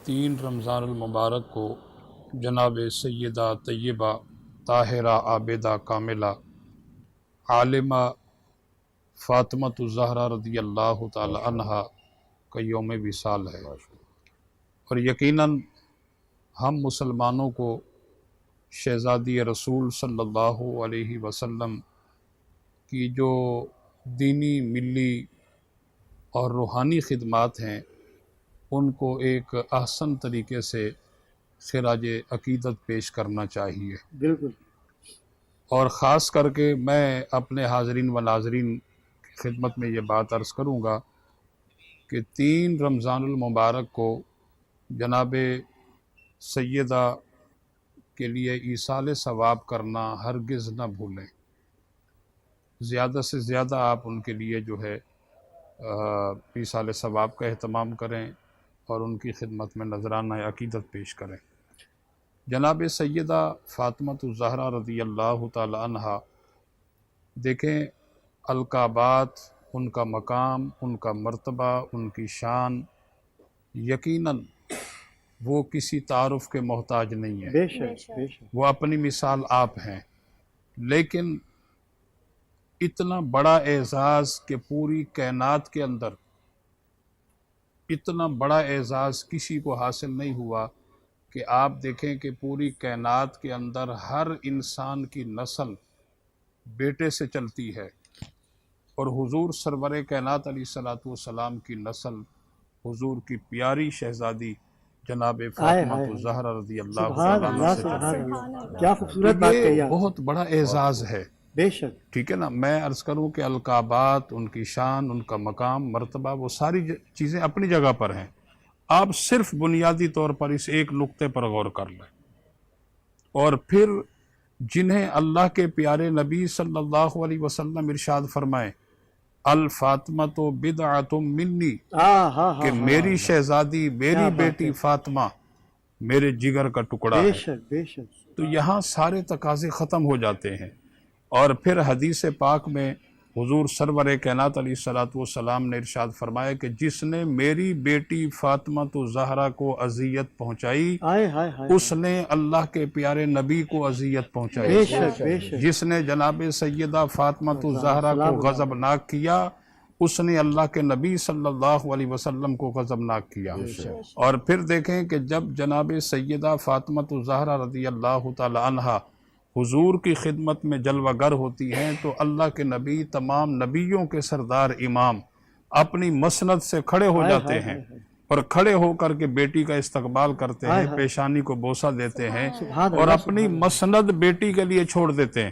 3 رمضان المبارک کو جناب سیدہ طیبہ طاہرہ عابدہ کاملہ عالمہ فاطمۃ الزہرا رضی اللہ تعالی عنہا کا یوم وصال ہے، اور یقیناً ہم مسلمانوں کو شہزادی رسول صلی اللہ علیہ وسلم کی جو دینی، ملی اور روحانی خدمات ہیں ان کو ایک احسن طریقے سے خراج عقیدت پیش کرنا چاہیے۔ بالکل۔ اور خاص کر کے میں اپنے حاضرین و ناظرین کی خدمت میں یہ بات عرض کروں گا کہ 3 رمضان المبارک کو جناب سیدہ کے لیے ایصال ثواب کرنا ہرگز نہ بھولیں۔ زیادہ سے زیادہ آپ ان کے لیے جو ہے ایصال ثواب کا اہتمام کریں اور ان کی خدمت میں نذرانہ عقیدت پیش کریں۔ جناب سیدہ فاطمۃ الزہرا رضی اللہ تعالی عنہا، دیکھیں القابات، ان کا مقام، ان کا مرتبہ، ان کی شان، یقیناً وہ کسی تعارف کے محتاج نہیں ہے، بے شک بے شک۔ وہ اپنی مثال آپ ہیں۔ لیکن اتنا بڑا اعزاز کہ پوری کائنات کے اندر اتنا بڑا اعزاز کسی کو حاصل نہیں ہوا کہ آپ دیکھیں کہ پوری کائنات کے اندر ہر انسان کی نسل بیٹے سے چلتی ہے، اور حضور سرور کائنات علیہ الصلوۃ والسلام کی نسل حضور کی پیاری شہزادی جناب فاطمۃ الزہرا رضی اللہ سبحان تعالیٰ اللہ سے سبحان چلتی ہے۔ اللہ، کیا خوبصورت بات کہی یہ آپ۔ بہت بڑا اعزاز ہے، بے شک۔ ٹھیک ہے نا۔ میں عرض کروں کہ القابات، ان کی شان، ان کا مقام، مرتبہ، وہ ساری چیزیں اپنی جگہ پر ہیں۔ آپ صرف بنیادی طور پر اس ایک نقطے پر غور کر لیں، اور پھر جنہیں اللہ کے پیارے نبی صلی اللہ علیہ وسلم ارشاد فرمائے الفاطمۃ بدعۃ منی، کہ میری شہزادی، میری بیٹی فاطمہ میرے جگر کا ٹکڑا بے ہے، شک بے شک۔ تو یہاں سارے تقاضے ختم ہو جاتے ہیں۔ اور پھر حدیث پاک میں حضور سرور کائنات علیہ الصلوۃ والسلام نے ارشاد فرمایا کہ جس نے میری بیٹی فاطمۃ الزہرا کو اذیت پہنچائی، آئے ہائے ہائے، اس نے اللہ کے پیارے نبی کو اذیت پہنچائی۔ بے شک بے شک۔ جس نے جناب سیدہ فاطمۃ الزہرا کو غضبناک کیا، اس نے اللہ کے نبی صلی اللہ علیہ وسلم کو غضبناک کیا۔ اور پھر دیکھیں کہ جب جناب سیدہ فاطمۃ الزہرا رضی اللہ تعالی عنہا حضور کی خدمت میں جلوہ گر ہوتی ہیں، تو اللہ کے نبی، تمام نبیوں کے سردار امام، اپنی مسند سے کھڑے ہو جاتے ہیں اور کھڑے ہو کر کے بیٹی کا استقبال کرتے ہیں، پیشانی کو بوسہ دیتے ہیں اور اپنی مسند بیٹی کے لیے چھوڑ دیتے ہیں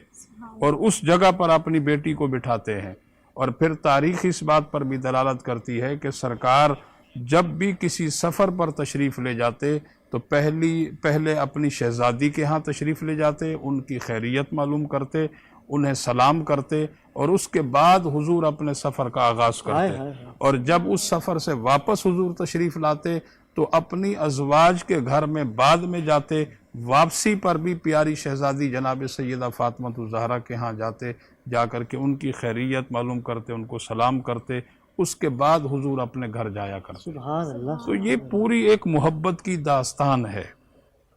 اور اس جگہ پر اپنی بیٹی کو بٹھاتے ہیں۔ اور پھر تاریخ اس بات پر بھی دلالت کرتی ہے کہ سرکار جب بھی کسی سفر پر تشریف لے جاتے تو پہلے اپنی شہزادی کے ہاں تشریف لے جاتے، ان کی خیریت معلوم کرتے، انہیں سلام کرتے، اور اس کے بعد حضور اپنے سفر کا آغاز کرتے۔ اور جب اس سفر سے واپس حضور تشریف لاتے تو اپنی ازواج کے گھر میں بعد میں جاتے، واپسی پر بھی پیاری شہزادی جناب سیدہ فاطمۃ الزہرا کے ہاں جاتے، جا کر کے ان کی خیریت معلوم کرتے، ان کو سلام کرتے، اس کے بعد حضور اپنے گھر جایا کرتے۔ سبحان اللہ۔ تو یہ پوری ایک محبت کی داستان ہے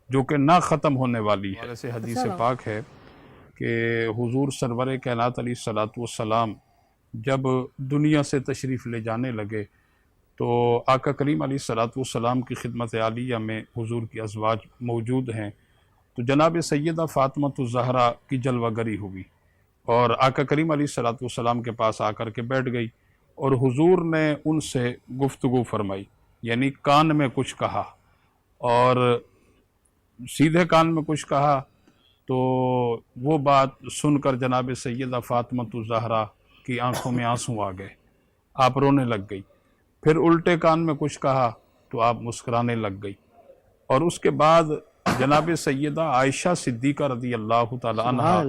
جو کہ نہ ختم ہونے والی ہے۔ ایسے حدیث پاک ہے کہ حضور سرور کائنات علیہ الصلوۃ والسلام جب دنیا سے تشریف لے جانے لگے تو آقا کریم علیہ الصلوۃ والسلام کی خدمت عالیہ میں حضور کی ازواج موجود ہیں، تو جناب سیدہ فاطمۃ الزہرا کی جلوہ گری ہوئی اور آقا کریم علیہ الصلوۃ والسلام کے پاس آ کر کے بیٹھ گئی، اور حضور نے ان سے گفتگو فرمائی، یعنی کان میں کچھ کہا، اور سیدھے کان میں کچھ کہا، تو وہ بات سن کر جناب سیدہ فاطمۃ الزہرا کی آنکھوں میں آنسو آ گئے، آپ رونے لگ گئی۔ پھر الٹے کان میں کچھ کہا تو آپ مسکرانے لگ گئی، اور اس کے بعد جناب سیدہ عائشہ صدیقہ رضی اللہ تعالی عنہا،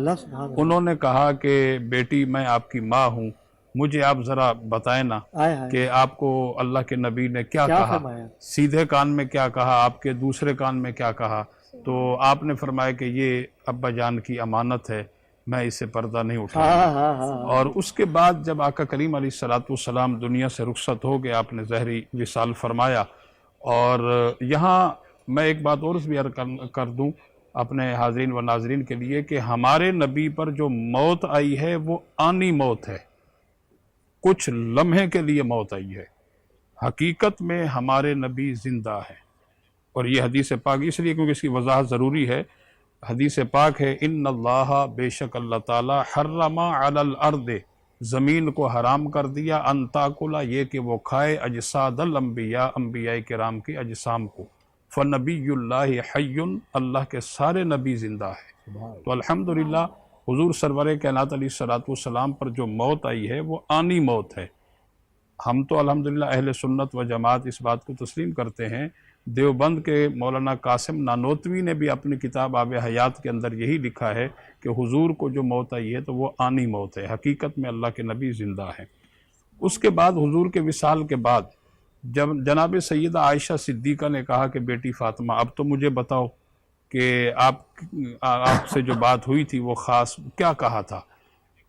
انہوں نے کہا کہ بیٹی میں آپ کی ماں ہوں، مجھے آپ ذرا بتائیں نا کہ آپ کو اللہ کے نبی نے کیا کہا، سیدھے کان میں کیا کہا، آپ کے دوسرے کان میں کیا کہا؟ تو آپ نے فرمایا کہ یہ ابا جان کی امانت ہے، میں اسے پردہ نہیں اٹھاؤں۔ اور اس کے بعد جب آقا کریم علیہ الصلوۃ والسلام دنیا سے رخصت ہو گئے، آپ نے ظہری وصال فرمایا، اور یہاں میں ایک بات اور بھی عرض کر دوں اپنے حاضرین و ناظرین کے لیے کہ ہمارے نبی پر جو موت آئی ہے وہ آنی موت ہے، کچھ لمحے کے لیے موت آئی ہے، حقیقت میں ہمارے نبی زندہ ہے۔ اور یہ حدیث پاک اس لیے کیونکہ اس کی وضاحت ضروری ہے، حدیث پاک ہے ان اللہ بے شک اللہ تعالی حرم علی الارض زمین کو حرام کر دیا ان تاکلا یہ کہ وہ کھائے اجساد الانبیاء انبیاء کرام کے اجسام کو، فنبی اللہ حی اللہ کے سارے نبی زندہ ہے۔ تو الحمدللہ حضور سرور کائنات علیہ السلام پر جو موت آئی ہے وہ آنی موت ہے۔ ہم تو الحمدللہ اہل سنت و جماعت اس بات کو تسلیم کرتے ہیں۔ دیوبند کے مولانا قاسم نانوتوی نے بھی اپنی کتاب آب حیات کے اندر یہی لکھا ہے کہ حضور کو جو موت آئی ہے تو وہ آنی موت ہے، حقیقت میں اللہ کے نبی زندہ ہیں۔ اس کے بعد حضور کے وصال کے بعد جب جناب سیدہ عائشہ صدیقہ نے کہا کہ بیٹی فاطمہ اب تو مجھے بتاؤ کہ آپ سے جو بات ہوئی تھی وہ خاص کیا کہا تھا،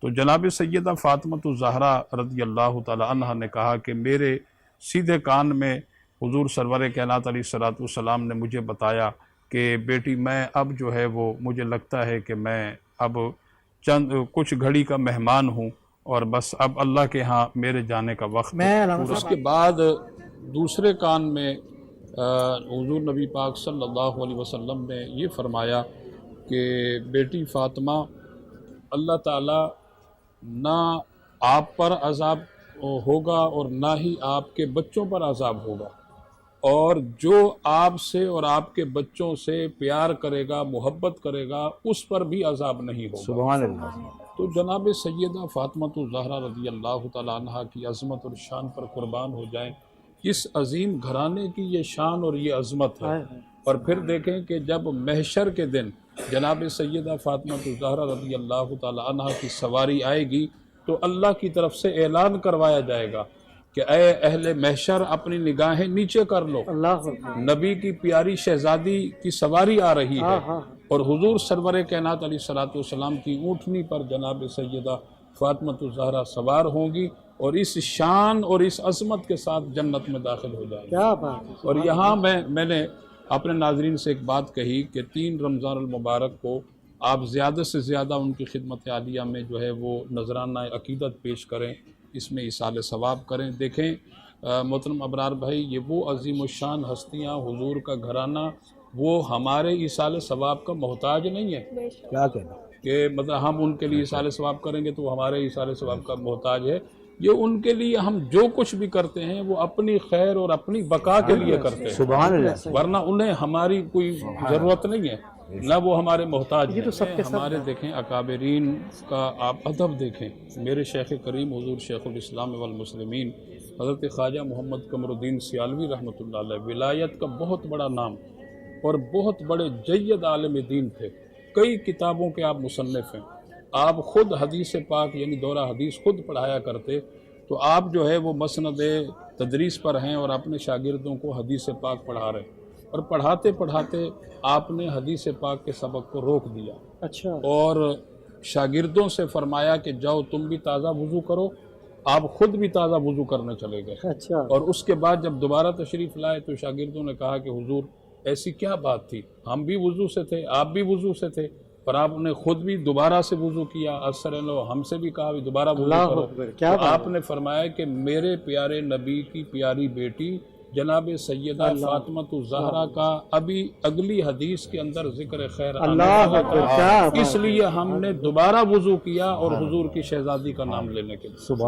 تو جناب سیدہ فاطمہ الزہرا رضی اللہ تعالی عنہ نے کہا کہ میرے سیدھے کان میں حضور سرور کائنات علیہ السلام نے مجھے بتایا کہ بیٹی میں اب جو ہے وہ مجھے لگتا ہے کہ میں اب کچھ گھڑی کا مہمان ہوں اور بس اب اللہ کے ہاں میرے جانے کا وقت ہے۔ اس کے بعد دوسرے کان میں حضور نبی پاک صلی اللہ علیہ وسلم نے یہ فرمایا کہ بیٹی فاطمہ اللہ تعالیٰ نہ آپ پر عذاب ہوگا اور نہ ہی آپ کے بچوں پر عذاب ہوگا، اور جو آپ سے اور آپ کے بچوں سے پیار کرے گا محبت کرے گا اس پر بھی عذاب نہیں ہوگا۔ سبحان اللہ۔ تو جناب سیدہ فاطمہ الزہرا رضی اللہ تعالیٰ عنہ کی عظمت اور شان پر قربان ہو جائیں، اس عظیم گھرانے کی یہ شان اور یہ عظمت ہے۔ اور پھر دیکھیں کہ جب محشر کے دن جناب سیدہ فاطمہ الزہرا رضی اللہ تعالیٰ عنہ کی سواری آئے گی تو اللہ کی طرف سے اعلان کروایا جائے گا کہ اے اہل محشر اپنی نگاہیں نیچے کر لو، نبی کی پیاری شہزادی کی سواری آ رہی ہے، اور حضور سرور کائنات علیہ السلام کی اونٹنی پر جناب سیدہ فاطمہ الزہرا سوار ہوں گی اور اس شان اور اس عظمت کے ساتھ جنت میں داخل ہو جائیں گی۔ اور یہاں میں نے اپنے ناظرین سے ایک بات کہی کہ 3 رمضان المبارک کو آپ زیادہ سے زیادہ ان کی خدمت عالیہ میں جو ہے وہ نذرانہ عقیدت پیش کریں، اس میں ایصال ثواب کریں۔ دیکھیں محترم ابرار بھائی، یہ وہ عظیم الشان ہستیاں حضور کا گھرانہ وہ ہمارے ایصال ثواب کا محتاج نہیں ہے، کیا کہنا کہ مطلب ہم ان کے لیے ایصال ثواب کریں گے تو وہ ہمارے ایصال ثواب کا محتاج ہے۔ یہ ان کے لیے ہم جو کچھ بھی کرتے ہیں وہ اپنی خیر اور اپنی بقا کے لیے کرتے ہیں، سبحان اللہ۔ ورنہ انہیں ہماری کوئی ضرورت نہیں ہے، نہ وہ ہمارے محتاج ہیں۔ ہمارے دیکھیں اکابرین کا آپ ادب دیکھیں، میرے شیخ کریم حضور شیخ الاسلام والمسلمین حضرت خواجہ محمد قمر الدین سیالوی رحمۃ اللہ علیہ ولایت کا بہت بڑا نام اور بہت بڑے جید عالم دین تھے، کئی کتابوں کے آپ مصنف ہیں، آپ خود حدیث پاک یعنی دورہ حدیث خود پڑھایا کرتے، تو آپ جو ہے وہ مسند تدریس پر ہیں اور اپنے شاگردوں کو حدیث پاک پڑھا رہے ہیں، اور پڑھاتے پڑھاتے آپ نے حدیث پاک کے سبق کو روک دیا، اچھا، اور شاگردوں سے فرمایا کہ جاؤ تم بھی تازہ وضو کرو، آپ خود بھی تازہ وضو کرنے چلے گئے۔ اچھا، اور اس کے بعد جب دوبارہ تشریف لائے تو شاگردوں نے کہا کہ حضور ایسی کیا بات تھی، ہم بھی وضو سے تھے آپ بھی وضو سے تھے، پر آپ نے خود بھی دوبارہ سے وضو کیا، اثر لو ہم سے بھی کہا بھی دوبارہ وضو کرو۔ کیا تو آپ نے فرمایا کہ میرے پیارے نبی کی پیاری بیٹی جناب سیدہ فاطمہ الزہرا کا ابھی اگلی حدیث کے اندر ذکر خیر آنے والا تھا، اس لیے ہم نے دوبارہ وضو کیا اور حضور کی شہزادی کا نام لینے کے لیے